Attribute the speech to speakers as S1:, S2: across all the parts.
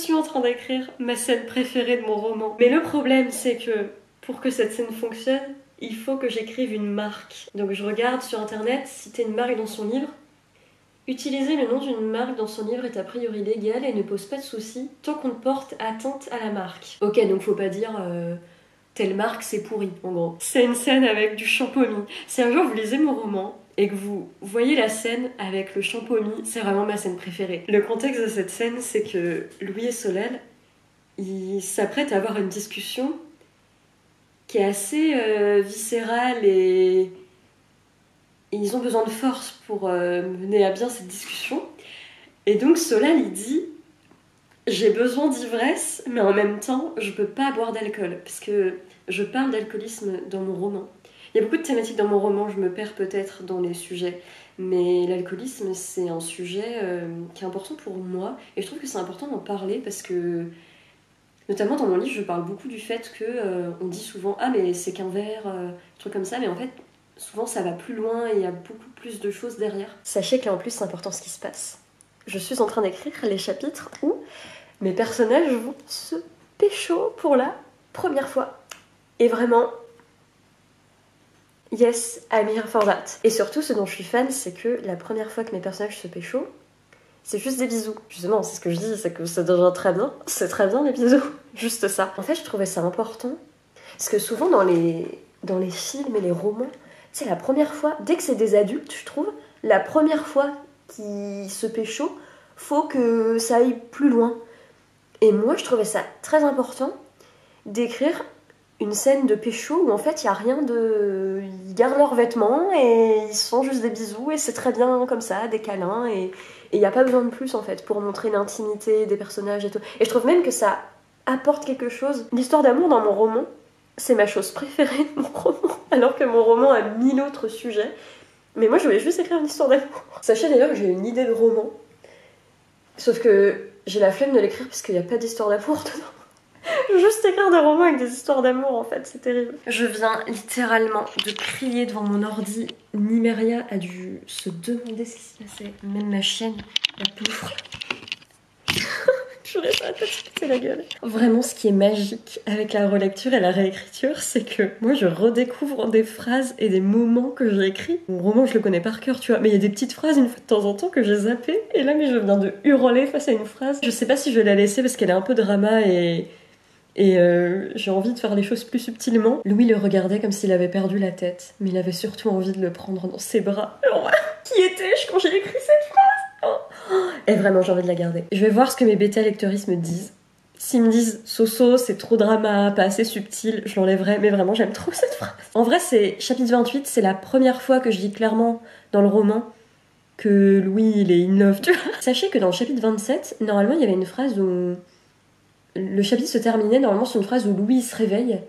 S1: suis en train d'écrire ma scène préférée de mon roman. Mais le problème, c'est que pour que cette scène fonctionne, il faut que j'écrive une marque. Donc je regarde sur internet, citer une marque dans son livre. Utiliser le nom d'une marque dans son livre est a priori légal et ne pose pas de soucis tant qu'on ne porte atteinte à la marque. Ok, donc faut pas dire telle marque c'est pourri, en gros. C'est une scène avec du champomis. Si un jour vous lisez mon roman et que vous voyez la scène avec le champomis, c'est vraiment ma scène préférée. Le contexte de cette scène, c'est que Louis et Solal, ils s'apprêtent à avoir une discussion qui est assez viscérale et ils ont besoin de force pour mener à bien cette discussion. Et donc Solal, il dit « J'ai besoin d'ivresse, mais en même temps, je peux pas boire d'alcool. » Parce que je parle d'alcoolisme dans mon roman. Il y a beaucoup de thématiques dans mon roman, je me perds peut-être dans les sujets. Mais l'alcoolisme, c'est un sujet qui est important pour moi. Et je trouve que c'est important d'en parler parce que, notamment dans mon livre, je parle beaucoup du fait qu'on dit souvent « Ah, mais c'est qu'un verre, un truc comme ça. » Mais en fait, souvent ça va plus loin et il y a beaucoup plus de choses derrière. Sachez que là en plus c'est important ce qui se passe. Je suis en train d'écrire les chapitres où mes personnages vont se pécho pour la première fois. Et vraiment, yes, I'm here for that. Et surtout ce dont je suis fan, c'est que la première fois que mes personnages se pécho, c'est juste des bisous. Justement, c'est ce que je dis, c'est que ça devient très bien. C'est très bien les bisous, juste ça. En fait, je trouvais ça important, parce que souvent dans les films et les romans, c'est la première fois, dès que c'est des adultes, je trouve, la première fois qu'ils se pécho, faut que ça aille plus loin. Et moi, je trouvais ça très important d'écrire une scène de pécho où en fait, il n'y a rien de... Ils gardent leurs vêtements et ils se font juste des bisous et c'est très bien comme ça, des câlins et il n'y a pas besoin de plus en fait pour montrer l'intimité des personnages et tout. Et je trouve même que ça apporte quelque chose. L'histoire d'amour dans mon roman, c'est ma chose préférée de mon roman, alors que mon roman a 1000 autres sujets. Mais moi, je voulais juste écrire une histoire d'amour. Sachez d'ailleurs que j'ai une idée de roman, sauf que j'ai la flemme de l'écrire parce qu'il n'y a pas d'histoire d'amour dedans. Je veux juste écrire des romans avec des histoires d'amour, en fait, c'est terrible. Je viens littéralement de crier devant mon ordi. Nimeria a dû se demander ce qui se passait. Même ma chienne, la pauvre. J'aurais pas péter la gueule. Vraiment, ce qui est magique avec la relecture et la réécriture, c'est que moi, je redécouvre des phrases et des moments que j'ai écrits. Mon roman, je le connais par cœur, tu vois, mais il y a des petites phrases une fois de temps en temps que j'ai zappées. Et là, mais je viens de hurler face à une phrase. Je sais pas si je vais la laisser parce qu'elle est un peu drama et j'ai envie de faire les choses plus subtilement. Louis le regardait comme s'il avait perdu la tête, mais il avait surtout envie de le prendre dans ses bras. Alors, qui étais-je quand j'ai écrit cette phrase? Et vraiment, j'ai envie de la garder. Je vais voir ce que mes bêta-lectoristes me disent. S'ils me disent « Soso, c'est trop drama, pas assez subtil », je l'enlèverai, mais vraiment, j'aime trop cette phrase. En vrai, c'est chapitre 28, c'est la première fois que je dis clairement dans le roman que Louis, il est in love, tu vois. Sachez que dans le chapitre 27, normalement, il y avait une phrase où... Le chapitre se terminait normalement sur une phrase où Louis se réveille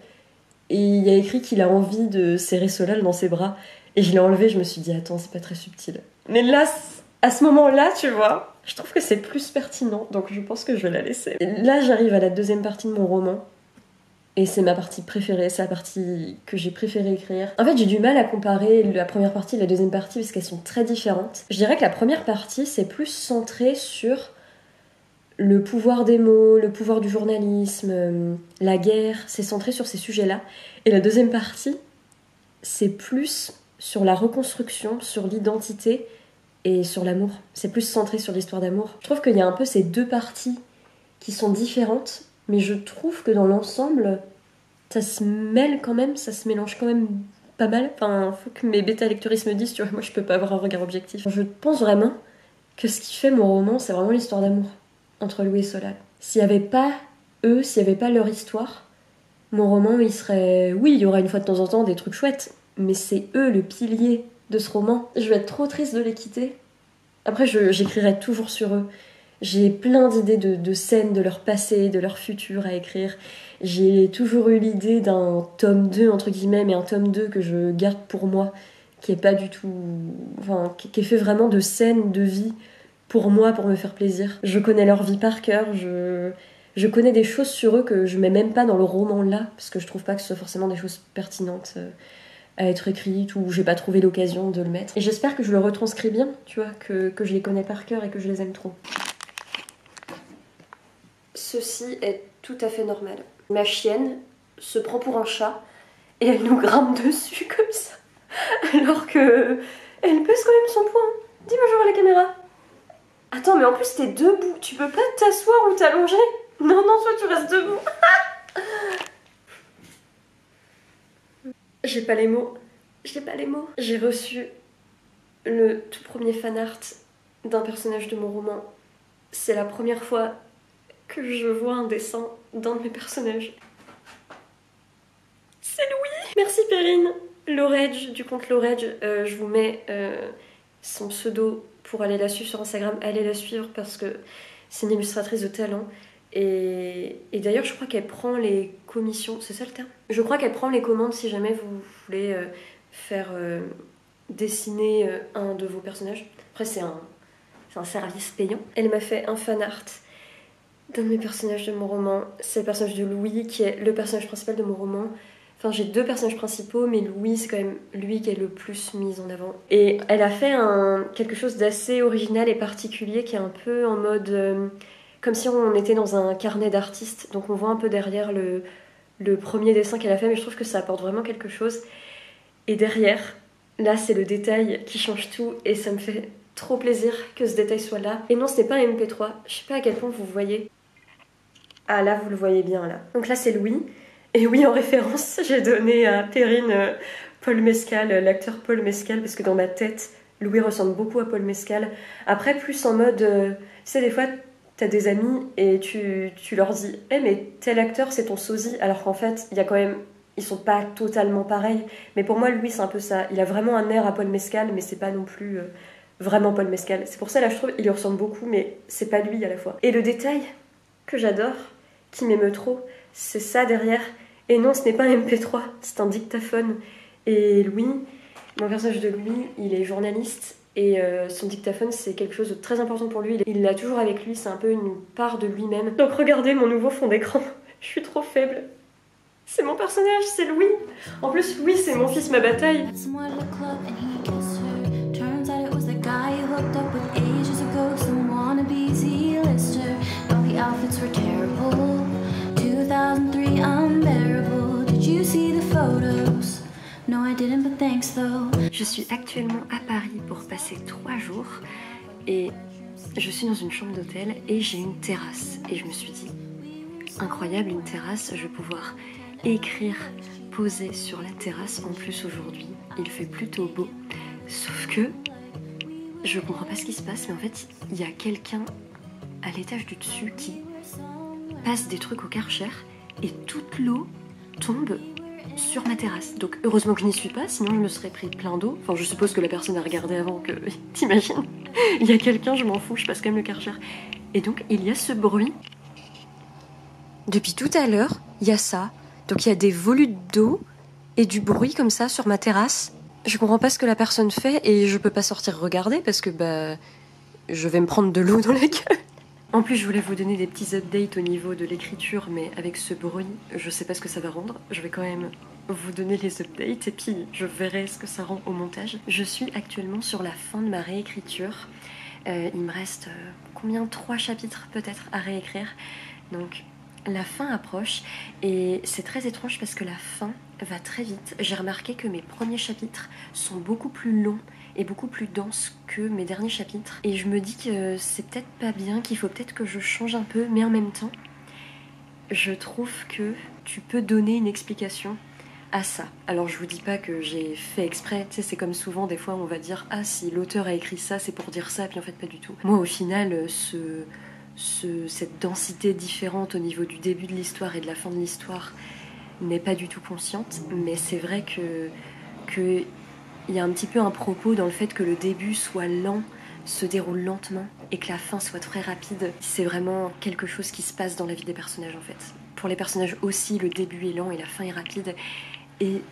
S1: et il y a écrit qu'il a envie de serrer Solal dans ses bras. Et je l'ai enlevé, je me suis dit, attends, c'est pas très subtil. Mais là, à ce moment-là, tu vois, je trouve que c'est plus pertinent, donc je pense que je vais la laisser. Et là, j'arrive à la deuxième partie de mon roman. Et c'est ma partie préférée, c'est la partie que j'ai préféré écrire. En fait, j'ai du mal à comparer la première partie et la deuxième partie parce qu'elles sont très différentes. Je dirais que la première partie, c'est plus centré sur le pouvoir des mots, le pouvoir du journalisme, la guerre, c'est centré sur ces sujets-là. Et la deuxième partie, c'est plus sur la reconstruction, sur l'identité et sur l'amour. C'est plus centré sur l'histoire d'amour. Je trouve qu'il y a un peu ces deux parties qui sont différentes, mais je trouve que dans l'ensemble, ça se mêle quand même, ça se mélange quand même pas mal. Enfin, faut que mes bêta-lectoristes me disent, tu vois, moi je peux pas avoir un regard objectif. Je pense vraiment que ce qui fait mon roman, c'est vraiment l'histoire d'amour entre Louis et Solal. S'il n'y avait pas eux, s'il n'y avait pas leur histoire, mon roman, il serait... Oui, il y aura une fois de temps en temps des trucs chouettes, mais c'est eux le pilier de ce roman. Je vais être trop triste de les quitter. Après, j'écrirai toujours sur eux. J'ai plein d'idées de scènes de leur passé, de leur futur à écrire. J'ai toujours eu l'idée d'un tome 2, entre guillemets, mais un tome 2 que je garde pour moi, qui est pas du tout... Enfin, qui est fait vraiment de scènes de vie pour moi, pour me faire plaisir. Je connais leur vie par cœur, je connais des choses sur eux que je mets même pas dans le roman là, parce que je trouve pas que ce soit forcément des choses pertinentes à être écrites, ou j'ai pas trouvé l'occasion de le mettre. Et j'espère que je le retranscris bien, tu vois, que je les connais par cœur et que je les aime trop. ceci est tout à fait normal. Ma chienne se prend pour un chat et elle nous grimpe dessus comme ça. Alors que elle pèse quand même son poids. Dis bonjour à la caméra. Attends, mais en plus t'es debout. Tu peux pas t'asseoir ou t'allonger? Non, non, toi tu restes debout. J'ai pas les mots. J'ai pas les mots. J'ai reçu le tout premier fanart d'un personnage de mon roman. C'est la première fois que je vois un dessin d'un de mes personnages. C'est Louis. Merci Perrine. Lorage, du compte Lorage, je vous mets son pseudo pour aller la suivre sur Instagram. Allez la suivre parce que c'est une illustratrice de talent. Et d'ailleurs, je crois qu'elle prend les commissions, c'est ça le terme? Je crois qu'elle prend les commandes si jamais vous voulez faire dessiner un de vos personnages. Après, c'est un service payant. Elle m'a fait un fan art d'un de mes personnages de mon roman. C'est le personnage de Louis qui est le personnage principal de mon roman. Enfin, j'ai deux personnages principaux, mais Louis, c'est quand même lui qui est le plus mis en avant. Et elle a fait quelque chose d'assez original et particulier qui est un peu en mode... comme si on était dans un carnet d'artistes. Donc on voit un peu derrière le premier dessin qu'elle a fait, mais je trouve que ça apporte vraiment quelque chose. Et derrière, là, c'est le détail qui change tout, et ça me fait trop plaisir que ce détail soit là. Et non, ce n'est pas un MP3. Je sais pas à quel point vous voyez. Ah, là, vous le voyez bien, là. Donc là, c'est Louis. Et oui, en référence, j'ai donné à Perrine Paul Mescal, l'acteur Paul Mescal, parce que dans ma tête, Louis ressemble beaucoup à Paul Mescal. Après, plus en mode... tu sais, des fois, t'as des amis et tu leur dis « Eh, mais tel acteur, c'est ton sosie », alors qu'en fait, il y a quand même... Ils sont pas totalement pareils. Mais pour moi, Louis, c'est un peu ça. Il a vraiment un air à Paul Mescal, mais c'est pas non plus vraiment Paul Mescal. C'est pour ça, là, je trouve, il lui ressemble beaucoup, mais c'est pas lui à la fois. Et le détail que j'adore, qui m'émeut trop, c'est ça derrière. Et non, ce n'est pas un MP3, c'est un dictaphone. Et Louis, mon personnage de Louis, il est journaliste. Et son dictaphone, c'est quelque chose de très important pour lui. Il l'a toujours avec lui, c'est un peu une part de lui-même. Donc regardez mon nouveau fond d'écran. Je suis trop faible. C'est mon personnage, c'est Louis. En plus, Louis, c'est mon fils, ma bataille. Je suis actuellement à Paris pour passer 3 jours et je suis dans une chambre d'hôtel et j'ai une terrasse. Et je me suis dit, incroyable, une terrasse, je vais pouvoir écrire, poser sur la terrasse. En plus aujourd'hui, il fait plutôt beau. Sauf que je comprends pas ce qui se passe, mais en fait, il y a quelqu'un à l'étage du dessus qui passe des trucs au Karcher et toute l'eau tombe sur ma terrasse. Donc heureusement que je n'y suis pas, sinon je me serais pris plein d'eau. Enfin, je suppose que la personne a regardé avant que... T'imagines? Il y a quelqu'un, je m'en fous, je passe quand même le Karcher. Et donc, il y a ce bruit. Depuis tout à l'heure, il y a ça. Donc il y a des volutes d'eau et du bruit comme ça sur ma terrasse. Je comprends pas ce que la personne fait et je peux pas sortir regarder parce que je vais me prendre de l'eau dans la gueule. En plus, je voulais vous donner des petits updates au niveau de l'écriture, mais avec ce bruit, je sais pas ce que ça va rendre. Je vais quand même vous donner les updates et puis je verrai ce que ça rend au montage. Je suis actuellement sur la fin de ma réécriture. Il me reste combien? 3 chapitres peut-être à réécrire. Donc la fin approche et c'est très étrange parce que la fin va très vite. J'ai remarqué que mes premiers chapitres sont beaucoup plus longs et beaucoup plus denses que mes derniers chapitres. Et je me dis que c'est peut-être pas bien, qu'il faut peut-être que je change un peu, mais en même temps, je trouve que tu peux donner une explication à ça. Alors je vous dis pas que j'ai fait exprès, tu sais, c'est comme souvent, des fois on va dire « Ah, si l'auteur a écrit ça, c'est pour dire ça », puis en fait pas du tout. Moi au final, cette densité différente au niveau du début de l'histoire et de la fin de l'histoire n'est pas du tout consciente, mais c'est vrai que il y a un petit peu un propos dans le fait que le début soit lent, se déroule lentement, et que la fin soit très rapide. C'est vraiment quelque chose qui se passe dans la vie des personnages en fait. Pour les personnages aussi, le début est lent et la fin est rapide. Et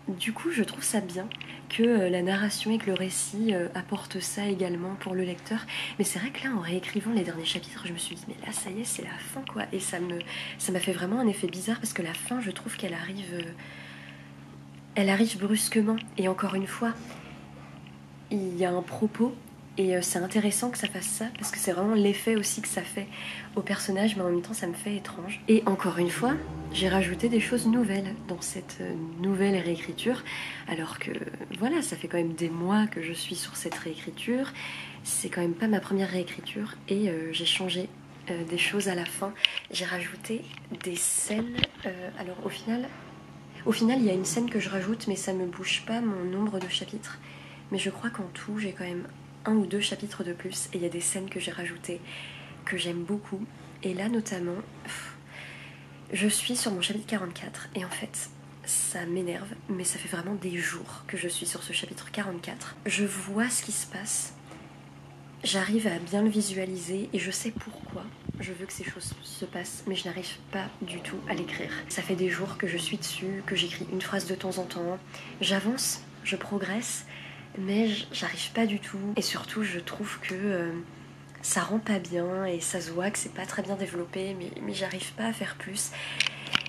S1: du coup, je trouve ça bien que la narration et que le récit apportent ça également pour le lecteur. Mais c'est vrai que là, en réécrivant les derniers chapitres, je me suis dit, mais là, ça y est, c'est la fin, quoi. Et ça m'a fait vraiment un effet bizarre, parce que la fin, je trouve qu'elle arrive... elle arrive brusquement. Et encore une fois, il y a un propos Et c'est intéressant que ça fasse ça, parce que c'est vraiment l'effet aussi que ça fait au personnage, mais en même temps ça me fait étrange. Et encore une fois, j'ai rajouté des choses nouvelles dans cette nouvelle réécriture, alors que voilà, ça fait quand même des mois que je suis sur cette réécriture, c'est quand même pas ma première réécriture, et j'ai changé des choses à la fin. J'ai rajouté des scènes, alors au final, il y a une scène que je rajoute, mais ça me bouge pas mon nombre de chapitres. Mais je crois qu'en tout, j'ai quand même 1 ou 2 chapitres de plus, et il y a des scènes que j'ai rajoutées, que j'aime beaucoup. Et là, notamment, je suis sur mon chapitre 44, et en fait, ça m'énerve, mais ça fait vraiment des jours que je suis sur ce chapitre 44. Je vois ce qui se passe, j'arrive à bien le visualiser, et je sais pourquoi je veux que ces choses se passent, mais je n'arrive pas du tout à l'écrire. Ça fait des jours que je suis dessus, que j'écris une phrase de temps en temps, j'avance, je progresse, mais j'arrive pas du tout. Et surtout, je trouve que ça rend pas bien, et ça se voit que c'est pas très bien développé, mais j'arrive pas à faire plus.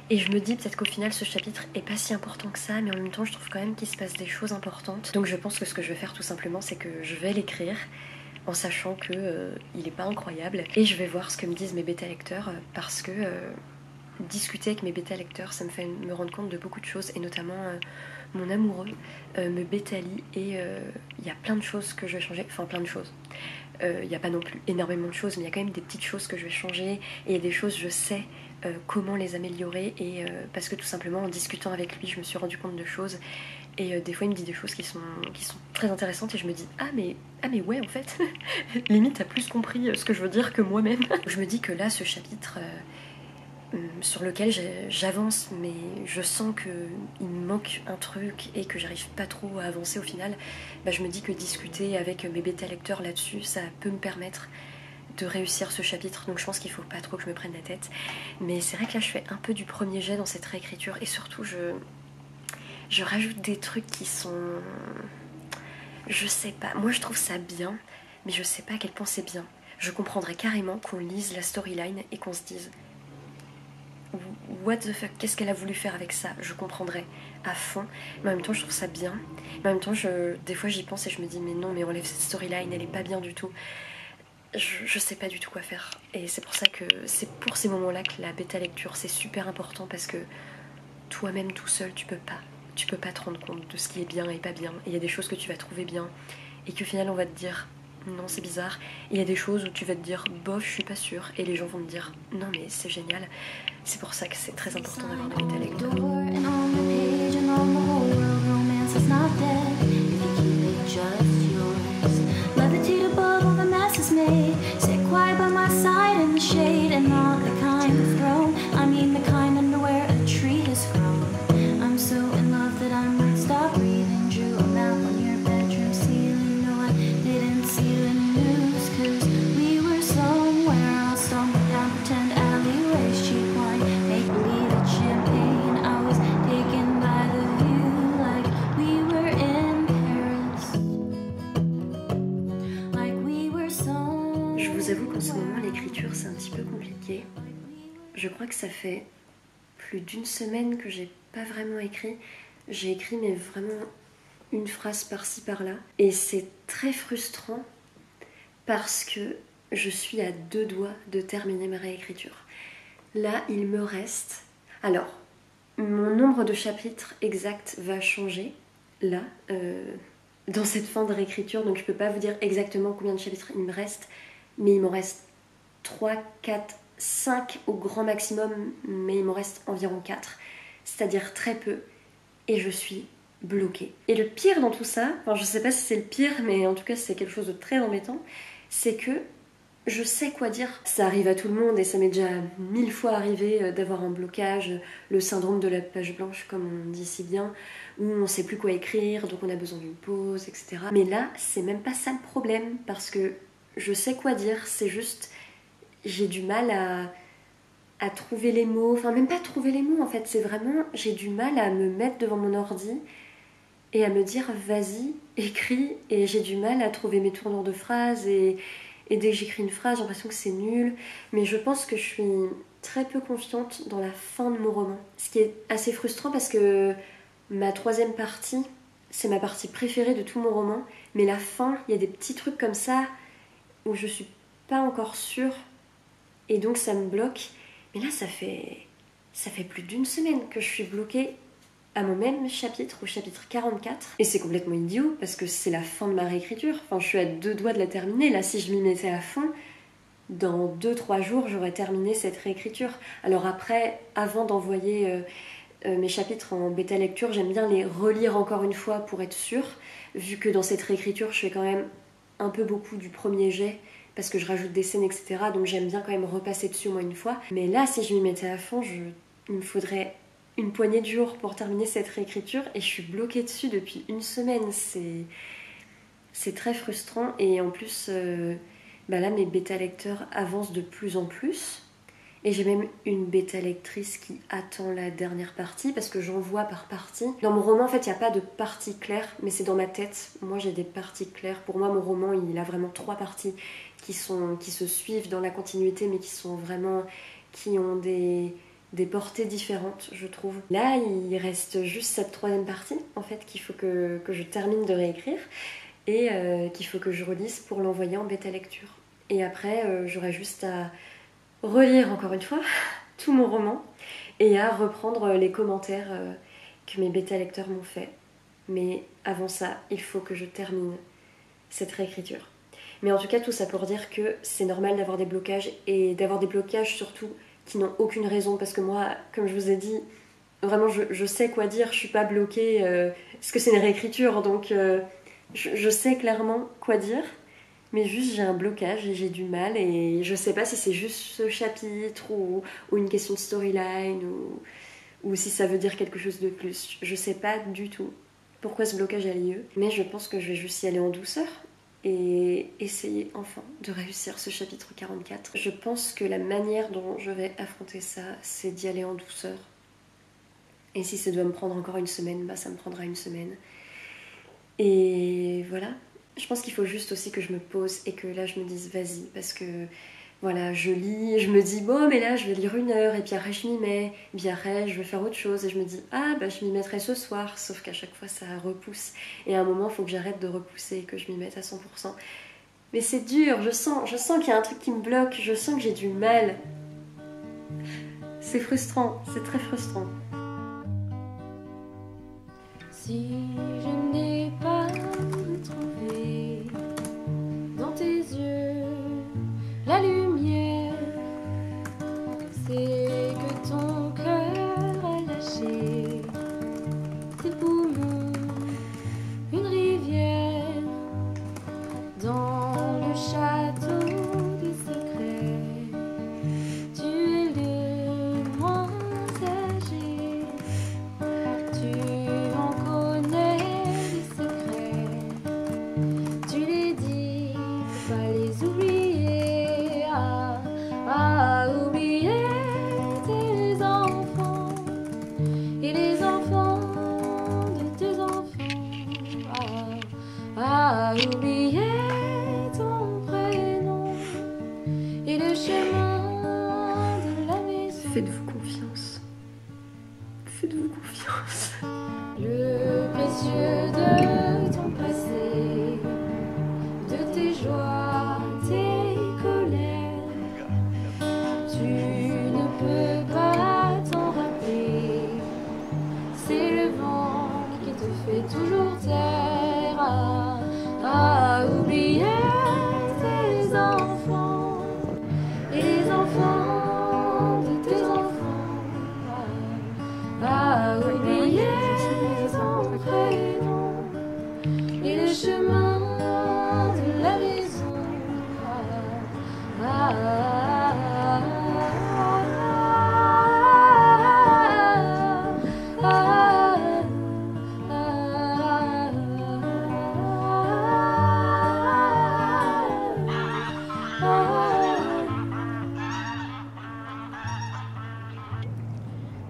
S1: Et je me dis peut-être qu'au final, ce chapitre est pas si important que ça, mais en même temps, je trouve quand même qu'il se passe des choses importantes. Donc je pense que ce que je vais faire tout simplement, c'est que je vais l'écrire, en sachant que il est pas incroyable, et je vais voir ce que me disent mes bêta lecteurs, parce que discuter avec mes bêta lecteurs, ça me fait me rendre compte de beaucoup de choses, et notamment mon amoureux me bêta-lit, et il y a plein de choses que je vais changer, enfin plein de choses. Il n'y a pas non plus énormément de choses, mais il y a quand même des petites choses que je vais changer, et il y a des choses, je sais comment les améliorer, et parce que tout simplement en discutant avec lui, je me suis rendu compte de choses. Et des fois il me dit des choses qui sont très intéressantes, et je me dis ah mais ouais, en fait limite t'as plus compris ce que je veux dire que moi-même. Je me dis que là, ce chapitre sur lequel j'avance, mais je sens qu'il me manque un truc et que j'arrive pas trop à avancer au final, bah je me dis que discuter avec mes bêta lecteurs là-dessus, ça peut me permettre de réussir ce chapitre. Donc je pense qu'il faut pas trop que je me prenne la tête, mais c'est vrai que là je fais un peu du premier jet dans cette réécriture, et surtout je rajoute des trucs qui sont... Je sais pas, moi je trouve ça bien, mais je sais pas à quel point c'est bien. Je comprendrais carrément qu'on lise la storyline et qu'on se dise what the fuck, qu'est-ce qu'elle a voulu faire avec ça? Je comprendrais à fond, mais en même temps je trouve ça bien. Mais en même temps, des fois j'y pense et je me dis mais non, mais enlève cette storyline, elle est pas bien du tout. Je sais pas du tout quoi faire. Et c'est pour ça que c'est pour ces moments-là que la bêta lecture c'est super important, parce que toi-même tout seul tu peux pas te rendre compte de ce qui est bien et pas bien. Et il y a des choses que tu vas trouver bien et qu'au final on va te dire non, c'est bizarre. Et il y a des choses où tu vas te dire bof, je suis pas sûre, et les gens vont te dire non mais c'est génial. C'est pour ça que c'est très important d'avoir des bêta lecteurs. J'avoue qu'en ce moment l'écriture c'est un petit peu compliqué. Je crois que ça fait plus d'1 semaine que j'ai pas vraiment écrit. J'ai écrit mais vraiment une phrase par-ci par-là. Et c'est très frustrant parce que je suis à 2 doigts de terminer ma réécriture. Là il me reste... Alors, mon nombre de chapitres exact va changer là, dans cette fin de réécriture, donc je peux pas vous dire exactement combien de chapitres il me reste. Mais il m'en reste 3, 4, 5 au grand maximum, mais il m'en reste environ 4, c'est-à-dire très peu, et je suis bloquée. Et le pire dans tout ça, enfin je sais pas si c'est le pire, mais en tout cas c'est quelque chose de très embêtant, c'est que je sais quoi dire. Ça arrive à tout le monde, et ça m'est déjà 1000 fois arrivé d'avoir un blocage, le syndrome de la page blanche comme on dit si bien, où on sait plus quoi écrire, donc on a besoin d'une pause, etc. Mais là, c'est même pas ça le problème, parce que je sais quoi dire, c'est juste j'ai du mal à trouver les mots, enfin même pas trouver les mots en fait, c'est vraiment j'ai du mal à me mettre devant mon ordi et à me dire vas-y, écris, et j'ai du mal à trouver mes tournures de phrases, et dès que j'écris une phrase j'ai l'impression que c'est nul, mais je pense que je suis très peu confiante dans la fin de mon roman, ce qui est assez frustrant parce que ma 3e partie c'est ma partie préférée de tout mon roman, mais la fin, il y a des petits trucs comme ça où je suis pas encore sûre et donc ça me bloque. Mais là, ça fait plus d'une semaine que je suis bloquée à mon même chapitre, au chapitre 44. Et c'est complètement idiot parce que c'est la fin de ma réécriture. Enfin, je suis à 2 doigts de la terminer. Là, si je m'y mettais à fond, dans 2-3 jours, j'aurais terminé cette réécriture. Alors après, avant d'envoyer mes chapitres en bêta lecture, j'aime bien les relire encore une fois pour être sûre, vu que dans cette réécriture, je fais quand même un peu beaucoup du premier jet, parce que je rajoute des scènes, etc. Donc j'aime bien quand même repasser dessus au moins une fois. Mais là, si je m'y mettais à fond, il me faudrait une poignée de jours pour terminer cette réécriture, et je suis bloquée dessus depuis une semaine. C'est très frustrant, et en plus, là, mes bêta lecteurs avancent de plus en plus. Et j'ai même une bêta lectrice qui attend la dernière partie, parce que j'envoie par partie. Dans mon roman, en fait, il n'y a pas de partie claire, mais c'est dans ma tête. Moi, j'ai des parties claires. Pour moi, mon roman, il a vraiment 3 parties qui se suivent dans la continuité, mais qui ont des portées différentes, je trouve. Là, il reste juste cette 3e partie, en fait, qu'il faut que je termine de réécrire, et qu'il faut que je relise pour l'envoyer en bêta lecture. Et après, j'aurai juste à relire encore une fois tout mon roman et à reprendre les commentaires que mes bêta lecteurs m'ont fait. Mais avant ça, il faut que je termine cette réécriture. Mais en tout cas, tout ça pour dire que c'est normal d'avoir des blocages, et d'avoir des blocages surtout qui n'ont aucune raison, parce que moi, comme je vous ai dit, vraiment je sais quoi dire, je suis pas bloquée parce que c'est une réécriture, donc je sais clairement quoi dire. Mais juste j'ai un blocage et j'ai du mal, et je sais pas si c'est juste ce chapitre ou une question de storyline ou si ça veut dire quelque chose de plus. Je sais pas du tout pourquoi ce blocage a lieu, mais je pense que je vais juste y aller en douceur et essayer enfin de réussir ce chapitre 44. Je pense que la manière dont je vais affronter ça, c'est d'y aller en douceur. Et si ça doit me prendre encore une semaine, ça me prendra une semaine. Et voilà. Je pense qu'il faut juste aussi que je me pose et que là je me dise vas-y, parce que voilà, je lis, je me dis bon mais là je vais lire 1 heure, et puis après je m'y mets, et puis après je vais faire autre chose, et je me dis je m'y mettrai ce soir, sauf qu'à chaque fois ça repousse, et à un moment il faut que j'arrête de repousser et que je m'y mette à 100%. Mais c'est dur, je sens qu'il y a un truc qui me bloque, je sens que j'ai du mal. C'est frustrant, c'est très frustrant.
S2: Si je n'ai pas retrouvé dans tes yeux la lumière, c'est que ton cœur a lâché tes poumons, une rivière dans le château des secrets. Tu es le moins âgé, tu en connais les secrets, tu les dis, faut pas les oublier, oublier tes enfants et les enfants de tes enfants, oublier ton prénom et le chemin de la maison.
S1: Faites-vous confiance. Faites-vous confiance.
S2: Le précieux de ton passé, de tes joies, tes colères, tu ne peux pas t'en rappeler. C'est le vent qui te fait toujours taire, oublier tes enfants et les enfants de tes enfants, oublier ton prénom et le chemin de la maison,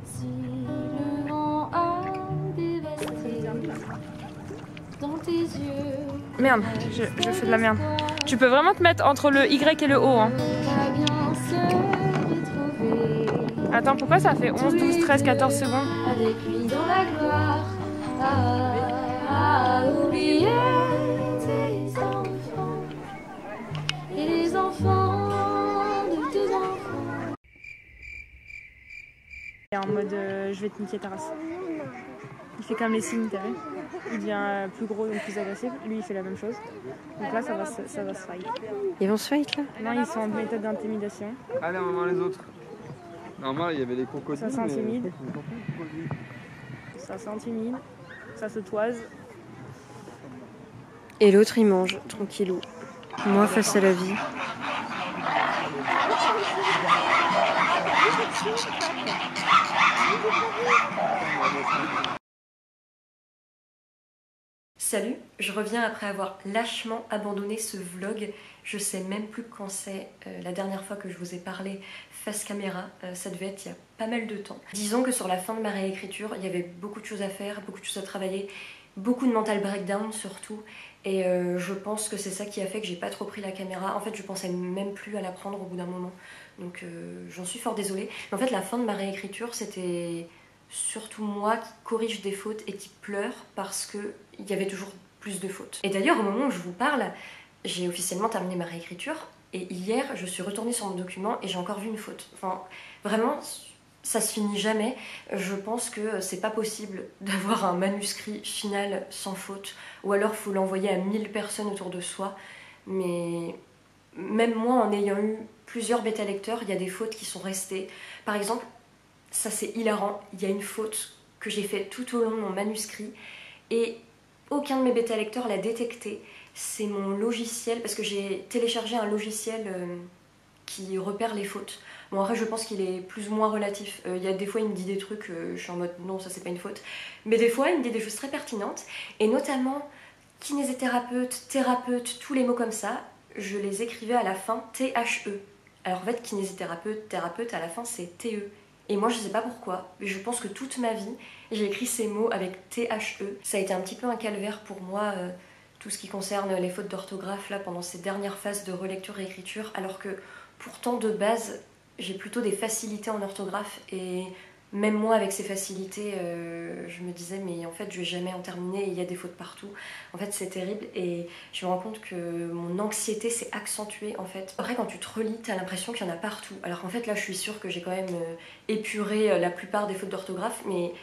S2: Si le vent a dévasté dans tes yeux.
S3: Merde, je fais de la merde. Tu peux vraiment te mettre entre le Y et le O. Hein. Attends, pourquoi ça fait 11, 12, 13, 14 secondes?
S2: Avec lui dans la gloire. pas oublier tes enfants et les enfants de tes enfants.
S3: Et en mode je vais te niquer ta race. Il fait comme les signes, t'as vu? Il devient plus gros donc plus agressif. Lui il fait la même chose. Donc là ça va se fight.
S1: Ils vont se fight là?
S3: Non, ils sont en méthode d'intimidation.
S4: Allez, on va voir les autres. Normalement, il y avait les crocodiles.
S3: Ça s'intimide. Ça s'intimide. Ça se toise.
S1: Et l'autre il mange, tranquillou. Moi face à la vie. Salut, je reviens après avoir lâchement abandonné ce vlog. Je sais même plus quand c'est la dernière fois que je vous ai parlé face caméra. Ça devait être il y a pas mal de temps. Disons que sur la fin de ma réécriture, il y avait beaucoup de choses à faire, beaucoup de choses à travailler, beaucoup de mental breakdown surtout. Et je pense que c'est ça qui a fait que j'ai pas trop pris la caméra. En fait, je pensais même plus à la prendre au bout d'un moment. Donc j'en suis fort désolée. Mais en fait, la fin de ma réécriture, c'était surtout moi qui corrige des fautes et qui pleure parce qu'il y avait toujours plus de fautes. Et d'ailleurs, au moment où je vous parle, j'ai officiellement terminé ma réécriture et hier, je suis retournée sur mon document et j'ai encore vu une faute. Enfin, vraiment, ça se finit jamais. Je pense que c'est pas possible d'avoir un manuscrit final sans faute, ou alors faut l'envoyer à 1000 personnes autour de soi. Mais même moi, en ayant eu plusieurs bêta-lecteurs, il y a des fautes qui sont restées. Par exemple, ça c'est hilarant, il y a une faute que j'ai faite tout au long de mon manuscrit et aucun de mes bêta-lecteurs l'a détecté. C'est mon logiciel, parce que j'ai téléchargé un logiciel qui repère les fautes. Bon, après je pense qu'il est plus ou moins relatif. Il y a des fois il me dit des trucs, je suis en mode non, ça c'est pas une faute. Mais des fois il me dit des choses très pertinentes, et notamment kinésithérapeute, thérapeute, tous les mots comme ça, je les écrivais à la fin THE. Alors en fait kinésithérapeute, thérapeute, à la fin c'est TE. Et moi je sais pas pourquoi, mais je pense que toute ma vie j'ai écrit ces mots avec THE. Ça a été un petit peu un calvaire pour moi, tout ce qui concerne les fautes d'orthographe là pendant ces dernières phases de relecture et écriture, alors que pourtant de base j'ai plutôt des facilités en orthographe, et même moi avec ces facilités je me disais mais en fait je vais jamais en terminer et il y a des fautes partout. En fait c'est terrible et je me rends compte que mon anxiété s'est accentuée en fait. Après quand tu te relis t'as l'impression qu'il y en a partout, alors qu'en fait là je suis sûre que j'ai quand même épuré la plupart des fautes d'orthographe, mais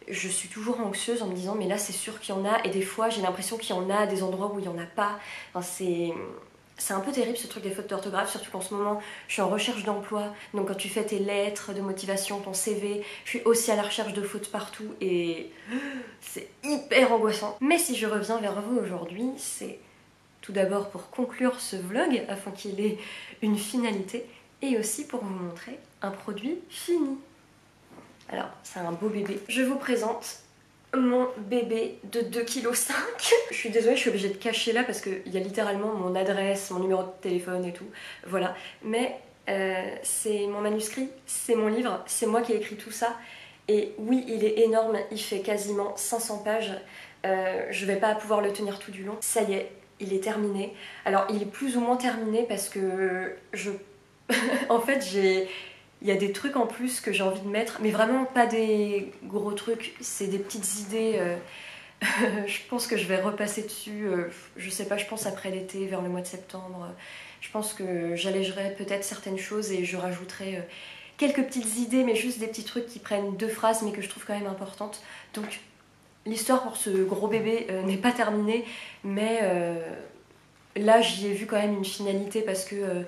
S1: je suis toujours anxieuse en me disant mais là c'est sûr qu'il y en a, et des fois j'ai l'impression qu'il y en a à des endroits où il y en a pas. Enfin, c'est un peu terrible ce truc des fautes d'orthographe, surtout qu'en ce moment je suis en recherche d'emploi, donc quand tu fais tes lettres de motivation, ton CV, je suis aussi à la recherche de fautes partout et c'est hyper angoissant. Mais si je reviens vers vous aujourd'hui, c'est tout d'abord pour conclure ce vlog afin qu'il ait une finalité, et aussi pour vous montrer un produit fini. Alors c'est un beau bébé. Je vous présente mon bébé de 2,5 kg. Je suis désolée, je suis obligée de cacher là parce qu'il y a littéralement mon adresse, mon numéro de téléphone et tout. Voilà. Mais c'est mon manuscrit, c'est mon livre, c'est moi qui ai écrit tout ça. Et oui, il est énorme, il fait quasiment 500 pages. Je vais pas pouvoir le tenir tout du long. Ça y est, il est terminé. Alors il est plus ou moins terminé parce que en fait il y a des trucs en plus que j'ai envie de mettre, mais vraiment pas des gros trucs, c'est des petites idées. Je pense que je vais repasser dessus, je sais pas, je pense après l'été, vers le mois de septembre. Je pense que j'allégerai peut-être certaines choses et je rajouterai quelques petites idées, mais juste des petits trucs qui prennent 2 phrases, mais que je trouve quand même importantes. Donc l'histoire pour ce gros bébé n'est pas terminée, mais là j'y ai vu quand même une finalité parce que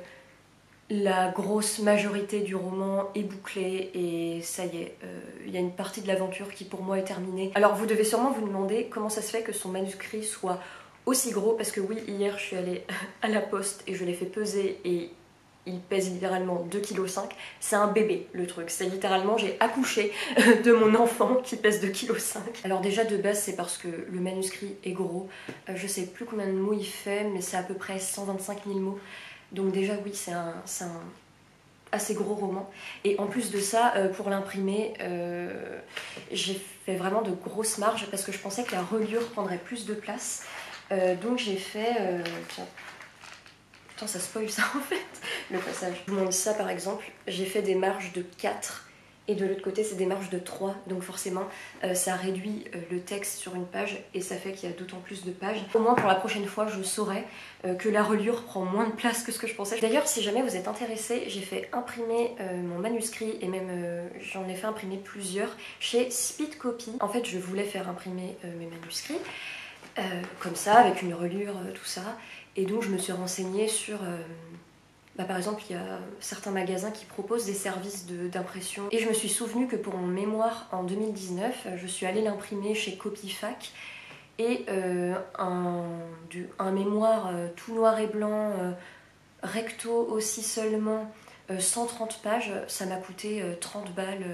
S1: la grosse majorité du roman est bouclée et ça y est, il y a une partie de l'aventure qui pour moi est terminée. Alors vous devez sûrement vous demander comment ça se fait que son manuscrit soit aussi gros, parce que oui, hier je suis allée à la poste et je l'ai fait peser et il pèse littéralement 2,5 kg. C'est un bébé le truc, c'est littéralement j'ai accouché de mon enfant qui pèse 2,5 kg. Alors déjà de base c'est parce que le manuscrit est gros, je sais plus combien de mots il fait mais c'est à peu près 125 000 mots. Donc déjà oui c'est un assez gros roman, et en plus de ça pour l'imprimer j'ai fait vraiment de grosses marges parce que je pensais que la reliure prendrait plus de place, donc j'ai fait tiens, ça spoil ça en fait le passage. Je vous montre ça par exemple, j'ai fait des marges de 4 Et de l'autre côté, c'est des marges de 3, donc forcément, ça réduit le texte sur une page et ça fait qu'il y a d'autant plus de pages. Au moins, pour la prochaine fois, je saurai que la reliure prend moins de place que ce que je pensais. D'ailleurs, si jamais vous êtes intéressé, j'ai fait imprimer mon manuscrit et même j'en ai fait imprimer plusieurs chez Speedcopy. En fait, je voulais faire imprimer mes manuscrits comme ça, avec une reliure, tout ça. Et donc, je me suis renseignée sur... par exemple, il y a certains magasins qui proposent des services d'impression. Et je me suis souvenue que pour mon mémoire en 2019, je suis allée l'imprimer chez Copyfac. Et un mémoire tout noir et blanc, recto aussi seulement, 130 pages, ça m'a coûté 30 balles.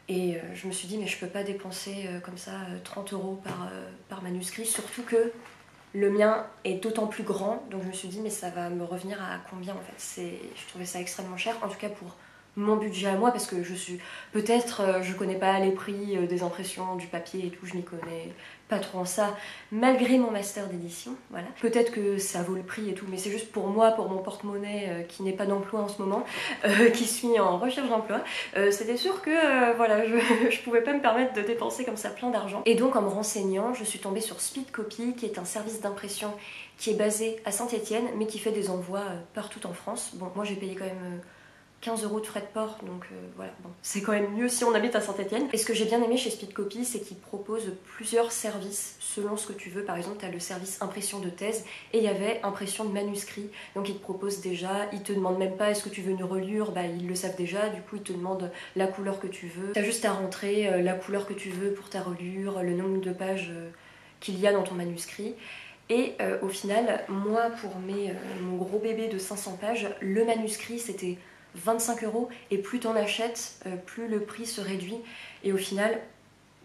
S1: Et je me suis dit, mais je peux pas dépenser comme ça 30 € par manuscrit, surtout que le mien est d'autant plus grand, donc je me suis dit mais ça va me revenir à combien en fait. Je trouvais ça extrêmement cher, en tout cas pour mon budget à moi, parce que je connais pas les prix des impressions, du papier et tout, je m'y connais pas trop en ça, malgré mon master d'édition, voilà. Peut-être que ça vaut le prix et tout, mais c'est juste pour moi, pour mon porte-monnaie qui n'est pas d'emploi en ce moment, qui suis en recherche d'emploi, c'était sûr que voilà, je pouvais pas me permettre de dépenser comme ça plein d'argent. Et donc en me renseignant, je suis tombée sur Speedcopy, qui est un service d'impression qui est basé à Saint-Étienne, mais qui fait des envois partout en France. Bon, moi j'ai payé quand même 15 € de frais de port, donc voilà, bon, c'est quand même mieux si on habite à Saint-Étienne. Et ce que j'ai bien aimé chez Speedcopy, c'est qu'ils proposent plusieurs services selon ce que tu veux. Par exemple, tu as le service impression de thèse et il y avait impression de manuscrit. Donc ils te proposent déjà, ils te demandent même pas est-ce que tu veux une reliure, bah ils le savent déjà, du coup ils te demandent la couleur que tu veux. Tu as juste à rentrer la couleur que tu veux pour ta reliure, le nombre de pages qu'il y a dans ton manuscrit. Et au final, moi pour mon gros bébé de 500 pages, le manuscrit c'était 25 € et plus t'en achètes, plus le prix se réduit. Et au final,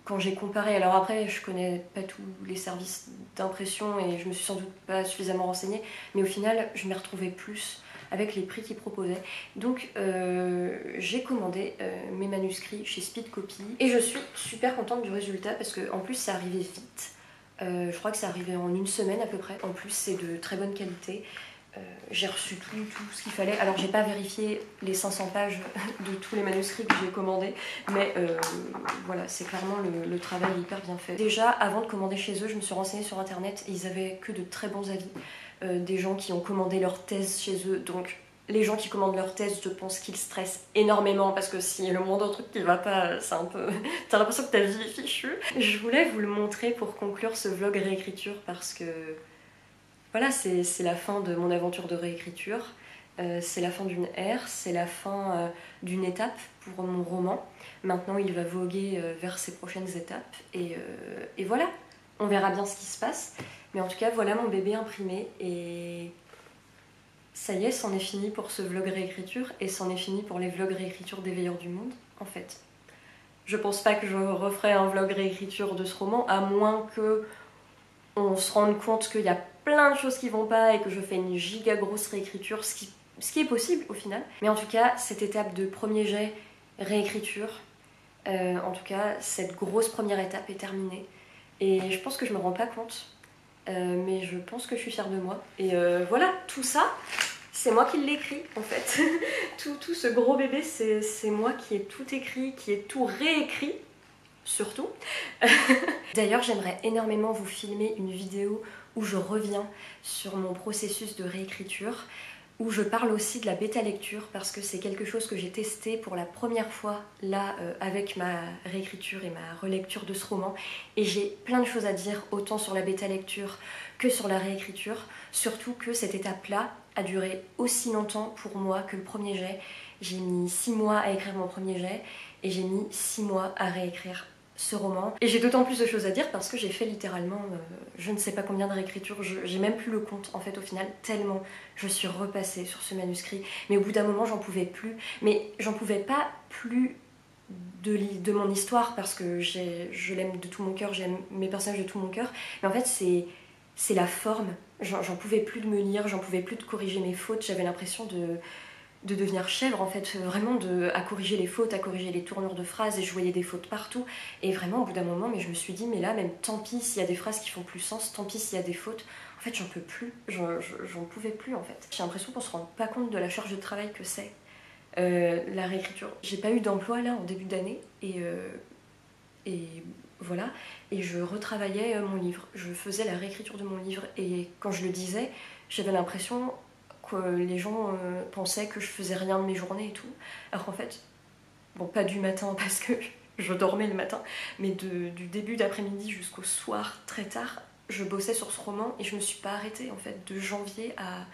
S1: quand j'ai comparé, alors après je connais pas tous les services d'impression et je me suis sans doute pas suffisamment renseignée, mais au final je m'y retrouvais plus avec les prix qu'ils proposaient. Donc j'ai commandé mes manuscrits chez Speedcopy et je suis super contente du résultat parce qu'en plus ça arrivait vite. Je crois que ça arrivait en une semaine à peu près. En plus c'est de très bonne qualité. J'ai reçu tout ce qu'il fallait. Alors j'ai pas vérifié les 500 pages de tous les manuscrits que j'ai commandés, mais voilà, c'est clairement le travail hyper bien fait. Déjà, avant de commander chez eux, je me suis renseignée sur internet et ils avaient que de très bons avis. Des gens qui ont commandé leur thèse chez eux, donc les gens qui commandent leur thèse, je pense qu'ils stressent énormément parce que si le moindre truc qui va pas, c'est un peu... T'as l'impression que ta vie est fichue. Je voulais vous le montrer pour conclure ce vlog réécriture parce que... Voilà, c'est la fin de mon aventure de réécriture, c'est la fin d'une ère, c'est la fin d'une étape pour mon roman. Maintenant, il va voguer vers ses prochaines étapes et voilà, on verra bien ce qui se passe. Mais en tout cas, voilà mon bébé imprimé et ça y est, c'en est fini pour ce vlog réécriture et c'en est fini pour les vlogs réécriture des Veilleurs du Monde, en fait. Je pense pas que je referai un vlog réécriture de ce roman, à moins que on se rende compte qu'il y a plein de choses qui vont pas et que je fais une giga grosse réécriture, ce qui est possible au final. Mais en tout cas, cette étape de premier jet réécriture, en tout cas, cette grosse première étape est terminée. Et je pense que je me rends pas compte, mais je pense que je suis fière de moi. Et voilà, tout ça, c'est moi qui l'écris en fait. tout ce gros bébé, c'est moi qui ai tout écrit, qui ai tout réécrit. Surtout. D'ailleurs, j'aimerais énormément vous filmer une vidéo où je reviens sur mon processus de réécriture, où je parle aussi de la bêta lecture parce que c'est quelque chose que j'ai testé pour la première fois là avec ma réécriture et ma relecture de ce roman et j'ai plein de choses à dire autant sur la bêta lecture que sur la réécriture, surtout que cette étape là a duré aussi longtemps pour moi que le premier jet. J'ai mis 6 mois à écrire mon premier jet et j'ai mis 6 mois à réécrire ce roman. Et j'ai d'autant plus de choses à dire parce que j'ai fait littéralement je ne sais pas combien de réécritures, j'ai même plus le compte en fait au final, tellement je suis repassée sur ce manuscrit. Mais au bout d'un moment j'en pouvais plus, mais j'en pouvais pas plus de mon histoire parce que je l'aime de tout mon cœur, j'aime mes personnages de tout mon cœur, mais en fait c'est la forme, j'en pouvais plus de me lire, j'en pouvais plus de corriger mes fautes, j'avais l'impression de devenir chèvre en fait, vraiment à corriger les fautes, à corriger les tournures de phrases et je voyais des fautes partout et vraiment au bout d'un moment mais je me suis dit mais là même tant pis s'il y a des phrases qui font plus sens, tant pis s'il y a des fautes, en fait j'en peux plus, j'en pouvais plus en fait. J'ai l'impression qu'on se rend pas compte de la charge de travail que c'est La réécriture, j'ai pas eu d'emploi là en début d'année et voilà, et je retravaillais mon livre, je faisais la réécriture de mon livre et quand je le disais, j'avais l'impression que les gens pensaient que je faisais rien de mes journées et tout, alors qu'en fait, bon pas du matin parce que je dormais le matin, mais du début d'après-midi jusqu'au soir très tard, je bossais sur ce roman et je me suis pas arrêtée en fait, de janvier à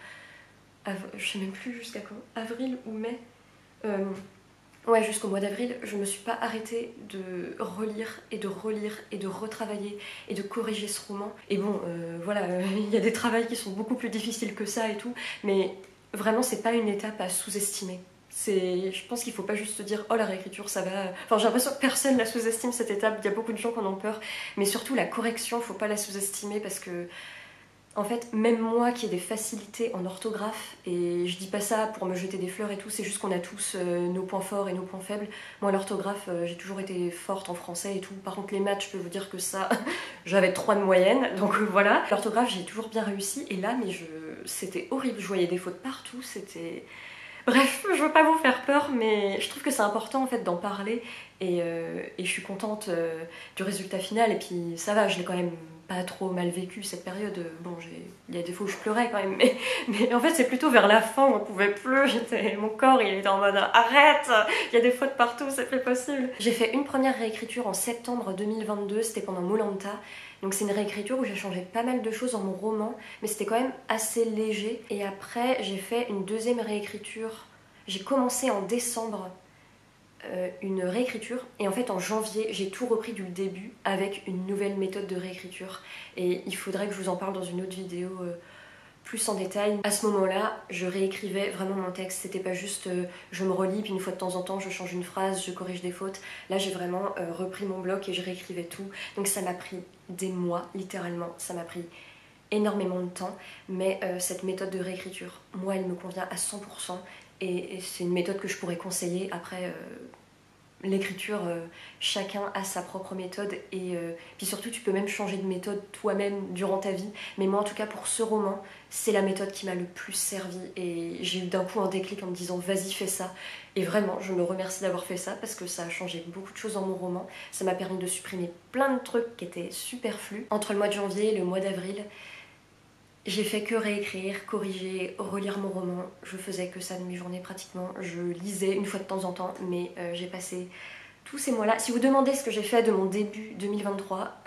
S1: je sais même plus jusqu'à quand, avril ou mai. Ouais, jusqu'au mois d'avril, je me suis pas arrêtée de relire et de relire et de retravailler et de corriger ce roman. Et bon, voilà, il y a des travails qui sont beaucoup plus difficiles que ça et tout, mais vraiment, c'est pas une étape à sous-estimer. Je pense qu'il faut pas juste se dire oh la réécriture ça va. Enfin j'ai l'impression que personne la sous-estime cette étape, il y a beaucoup de gens qui en ont peur, mais surtout la correction, faut pas la sous-estimer parce que en fait, même moi qui ai des facilités en orthographe, et je dis pas ça pour me jeter des fleurs et tout, c'est juste qu'on a tous nos points forts et nos points faibles. Moi, l'orthographe, j'ai toujours été forte en français et tout. Par contre, les maths, je peux vous dire que ça, j'avais 3 de moyenne, donc voilà. L'orthographe, j'ai toujours bien réussi, et là, mais c'était horrible. Je voyais des fautes partout, c'était... Bref, je veux pas vous faire peur, mais je trouve que c'est important en fait d'en parler et je suis contente du résultat final. Et puis ça va, je l'ai quand même pas trop mal vécu cette période. Bon, il y a des fois où je pleurais quand même, mais en fait c'est plutôt vers la fin où on pouvait plus. Mon corps il était en mode arrête, il y a des fautes partout, c'est plus possible. J'ai fait une première réécriture en septembre 2022, c'était pendant Moulanta. Donc c'est une réécriture où j'ai changé pas mal de choses dans mon roman, mais c'était quand même assez léger. Et après, j'ai fait une deuxième réécriture. J'ai commencé en décembre une réécriture, et en fait en janvier, j'ai tout repris du début avec une nouvelle méthode de réécriture. Et il faudrait que je vous en parle dans une autre vidéo plus en détail. À ce moment-là, je réécrivais vraiment mon texte. C'était pas juste je me relis, puis une fois de temps en temps, je change une phrase, je corrige des fautes. Là, j'ai vraiment repris mon bloc et je réécrivais tout. Donc ça m'a pris des mois, littéralement. Ça m'a pris énormément de temps. Mais cette méthode de réécriture, moi, elle me convient à 100%. Et c'est une méthode que je pourrais conseiller. Après, l'écriture, chacun a sa propre méthode. Et puis surtout, tu peux même changer de méthode toi-même durant ta vie. Mais moi, en tout cas, pour ce roman, c'est la méthode qui m'a le plus servi. Et j'ai eu d'un coup un déclic en me disant, vas-y, fais ça. Et vraiment, je me remercie d'avoir fait ça parce que ça a changé beaucoup de choses dans mon roman. Ça m'a permis de supprimer plein de trucs qui étaient superflus. Entre le mois de janvier et le mois d'avril, j'ai fait que réécrire, corriger, relire mon roman. Je faisais que ça de mes journées pratiquement. Je lisais une fois de temps en temps, mais j'ai passé tous ces mois-là. Si vous demandez ce que j'ai fait de mon début 2023,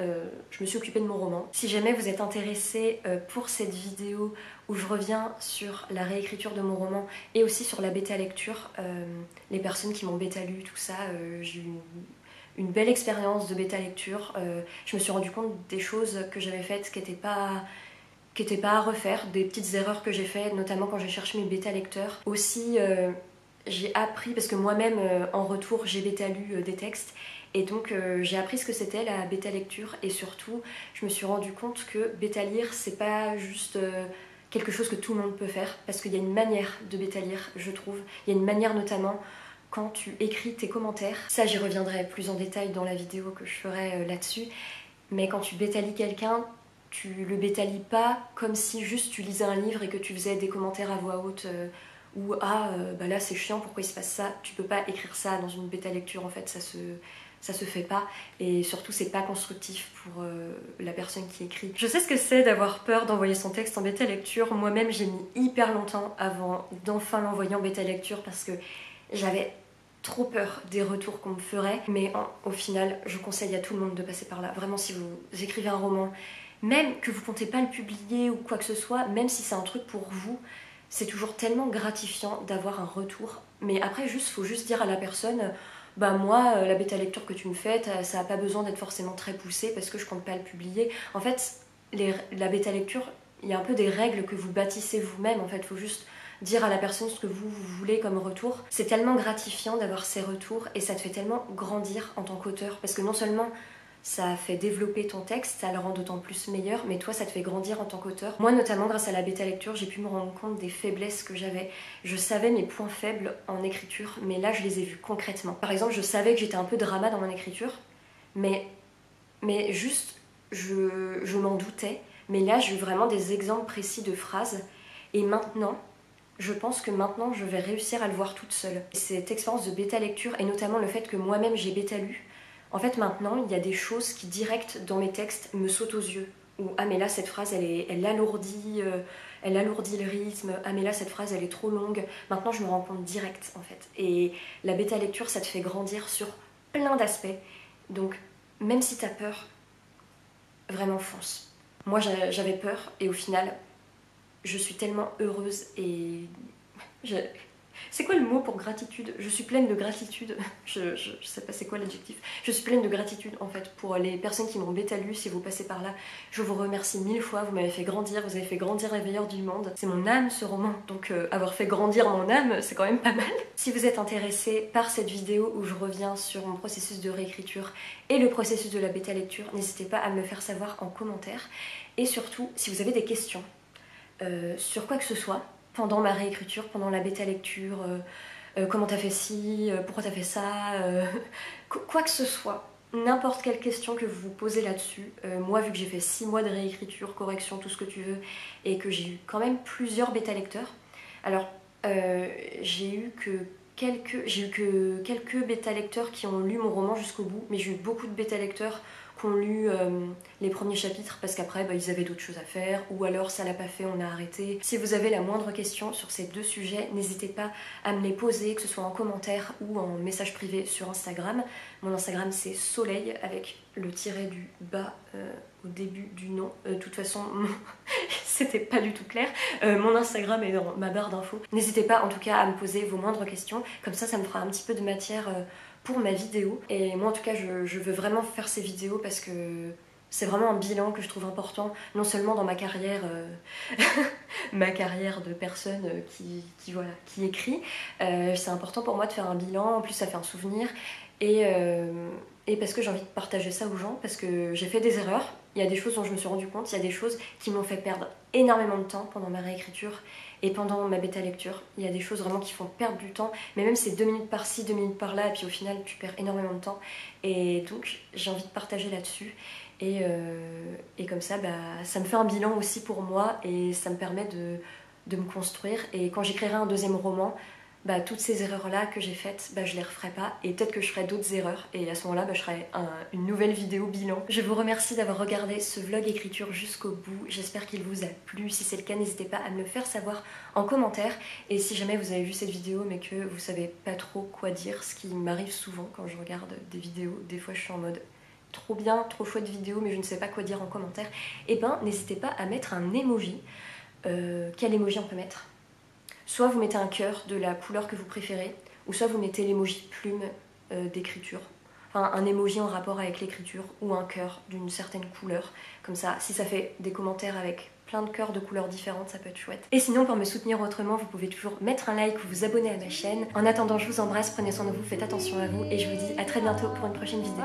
S1: je me suis occupée de mon roman. Si jamais vous êtes intéressé pour cette vidéo où je reviens sur la réécriture de mon roman et aussi sur la bêta lecture, les personnes qui m'ont bêta lu, tout ça, j'ai eu une belle expérience de bêta lecture. Je me suis rendu compte des choses que j'avais faites qui n'étaient pas à refaire, des petites erreurs que j'ai faites, notamment quand j'ai cherché mes bêta lecteurs. Aussi, j'ai appris, parce que moi-même, en retour, j'ai bêta lu des textes, et donc j'ai appris ce que c'était la bêta lecture, et surtout, je me suis rendu compte que bêta lire, c'est pas juste quelque chose que tout le monde peut faire, parce qu'il y a une manière de bêta lire, je trouve. Il y a une manière notamment quand tu écris tes commentaires. Ça, j'y reviendrai plus en détail dans la vidéo que je ferai là-dessus, mais quand tu bêta lis quelqu'un, tu le bêta-lis pas comme si juste tu lisais un livre et que tu faisais des commentaires à voix haute ou bah là c'est chiant, pourquoi il se passe ça. Tu peux pas écrire ça dans une bêta lecture, en fait ça se fait pas, et surtout c'est pas constructif pour la personne qui écrit. Je sais ce que c'est d'avoir peur d'envoyer son texte en bêta lecture. Moi-même j'ai mis hyper longtemps avant d'enfin l'envoyer en bêta lecture parce que j'avais trop peur des retours qu'on me ferait, mais au final je conseille à tout le monde de passer par là. Vraiment, si vous écrivez un roman, même que vous comptez pas le publier ou quoi que ce soit, même si c'est un truc pour vous, c'est toujours tellement gratifiant d'avoir un retour. Mais après, faut juste dire à la personne, bah moi, la bêta lecture que tu me fais, ça a pas besoin d'être forcément très poussé parce que je compte pas le publier. En fait, la bêta lecture, il y a un peu des règles que vous bâtissez vous-même. En fait, faut juste dire à la personne ce que vous voulez comme retour. C'est tellement gratifiant d'avoir ces retours et ça te fait tellement grandir en tant qu'auteur, parce que non seulement ça fait développer ton texte, ça le rend d'autant plus meilleur, mais toi ça te fait grandir en tant qu'auteur. Moi notamment grâce à la bêta lecture, j'ai pu me rendre compte des faiblesses que j'avais. Je savais mes points faibles en écriture, mais là je les ai vus concrètement. Par exemple, je savais que j'étais un peu drama dans mon écriture, mais juste je m'en doutais. Mais là j'ai eu vraiment des exemples précis de phrases, et maintenant je pense que maintenant je vais réussir à le voir toute seule. Cette expérience de bêta lecture et notamment le fait que moi-même j'ai bêta lu, en fait maintenant il y a des choses qui direct dans mes textes me sautent aux yeux. Ou ah mais là cette phrase elle alourdit le rythme, ah mais là cette phrase elle est trop longue. Maintenant je me rends compte direct en fait. Et la bêta lecture ça te fait grandir sur plein d'aspects. Donc même si t'as peur, vraiment fonce. Moi j'avais peur et au final je suis tellement heureuse et... C'est quoi le mot pour gratitude? Je suis pleine de gratitude. Je sais pas c'est quoi l'adjectif. Je suis pleine de gratitude en fait pour les personnes qui m'ont bêta lu. Si vous passez par là, je vous remercie 1000 fois. Vous m'avez fait grandir, vous avez fait grandir les meilleurs du monde. C'est mon âme ce roman, donc avoir fait grandir mon âme, c'est quand même pas mal. Si vous êtes intéressé par cette vidéo où je reviens sur mon processus de réécriture et le processus de la bêta lecture, n'hésitez pas à me le faire savoir en commentaire. Et surtout, si vous avez des questions sur quoi que ce soit, pendant ma réécriture, pendant la bêta lecture, comment t'as fait ci, pourquoi t'as fait ça, quoi que ce soit, n'importe quelle question que vous vous posez là-dessus. Moi, vu que j'ai fait 6 mois de réécriture, correction, tout ce que tu veux, et que j'ai eu quand même plusieurs bêta lecteurs, alors j'ai eu que quelques bêta lecteurs qui ont lu mon roman jusqu'au bout, mais j'ai eu beaucoup de bêta lecteurs qui ont lu les premiers chapitres parce qu'après ils avaient d'autres choses à faire ou alors ça l'a pas fait, on a arrêté. Si vous avez la moindre question sur ces deux sujets, n'hésitez pas à me les poser, que ce soit en commentaire ou en message privé sur Instagram. Mon Instagram c'est Soleil avec le tiret du bas au début du nom. De toute façon, c'était pas du tout clair. Mon Instagram est dans ma barre d'infos. N'hésitez pas en tout cas à me poser vos moindres questions, comme ça me fera un petit peu de matière pour ma vidéo. Et moi en tout cas je veux vraiment faire ces vidéos parce que c'est vraiment un bilan que je trouve important, non seulement dans ma carrière ma carrière de personne qui écrit. C'est important pour moi de faire un bilan, en plus ça fait un souvenir et parce que j'ai envie de partager ça aux gens, parce que j'ai fait des erreurs, il y a des choses dont je me suis rendu compte, il y a des choses qui m'ont fait perdre énormément de temps pendant ma réécriture et pendant ma bêta lecture. Il y a des choses vraiment qui font perdre du temps, mais même c'est 2 minutes par-ci, 2 minutes par-là, et puis au final tu perds énormément de temps. Et donc j'ai envie de partager là-dessus. Et comme ça, ça me fait un bilan aussi pour moi et ça me permet de me construire. Et quand j'écrirai un deuxième roman, toutes ces erreurs-là que j'ai faites, je les referai pas et peut-être que je ferai d'autres erreurs et à ce moment-là, je ferai une nouvelle vidéo bilan. Je vous remercie d'avoir regardé ce vlog écriture jusqu'au bout. J'espère qu'il vous a plu. Si c'est le cas, n'hésitez pas à me le faire savoir en commentaire. Et si jamais vous avez vu cette vidéo mais que vous savez pas trop quoi dire, ce qui m'arrive souvent quand je regarde des vidéos, des fois je suis en mode trop bien, trop chouette vidéo mais je ne sais pas quoi dire en commentaire, et n'hésitez pas à mettre un emoji. Quel emoji on peut mettre? Soit vous mettez un cœur de la couleur que vous préférez, ou soit vous mettez l'emoji plume d'écriture. Enfin, un emoji en rapport avec l'écriture, ou un cœur d'une certaine couleur. Comme ça, si ça fait des commentaires avec plein de cœurs de couleurs différentes, ça peut être chouette. Et sinon, pour me soutenir autrement, vous pouvez toujours mettre un like ou vous abonner à ma chaîne. En attendant, je vous embrasse, prenez soin de vous, faites attention à vous, et je vous dis à très bientôt pour une prochaine vidéo.